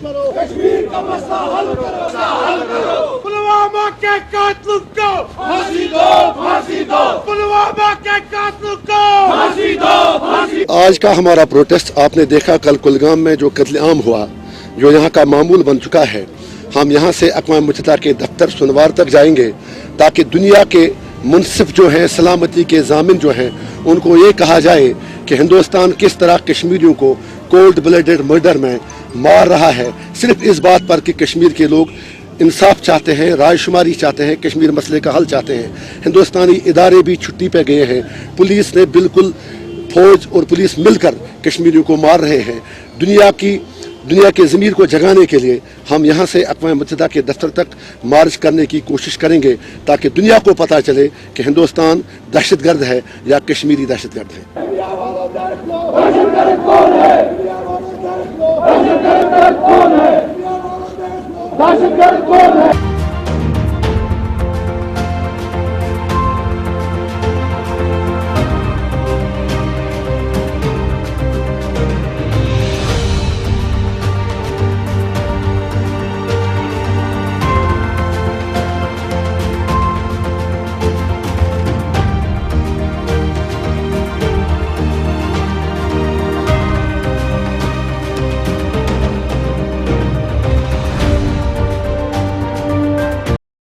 करो, कश्मीर का मसला हल करो, पुलवामा के कातिलों को फांसी दो, फांसी दो, पुलवामा के कातिलों को फांसी दो, फांसी। आज का हमारा प्रोटेस्ट आपने देखा, कल कुलगाम में जो कत्लेआम हुआ, जो यहाँ का मामूल बन चुका है। हम यहाँ से अक़वाम मुत्तहिदा के दफ्तर सुनवार तक जाएंगे ताकि दुनिया के मुनसिफ जो हैं, सलामती के जामिन जो हैं, उनको ये कहा जाए कि हिंदुस्तान किस तरह कश्मीरियों को कोल्ड ब्लडेड मर्डर में मार रहा है, सिर्फ इस बात पर कि कश्मीर के लोग इंसाफ चाहते हैं, रायशुमारी चाहते हैं, कश्मीर मसले का हल चाहते हैं। हिंदुस्तानी इदारे भी छुट्टी पे गए हैं, पुलिस ने बिल्कुल, फौज और पुलिस मिलकर कश्मीरियों को मार रहे हैं। दुनिया के ज़मीर को जगाने के लिए हम यहाँ से अक़वाम मुत्तहिदा के दफ्तर तक मार्च करने की कोशिश करेंगे ताकि दुनिया को पता चले कि हिंदुस्तान दहशतगर्द है या कश्मीरी दहशतगर्द है।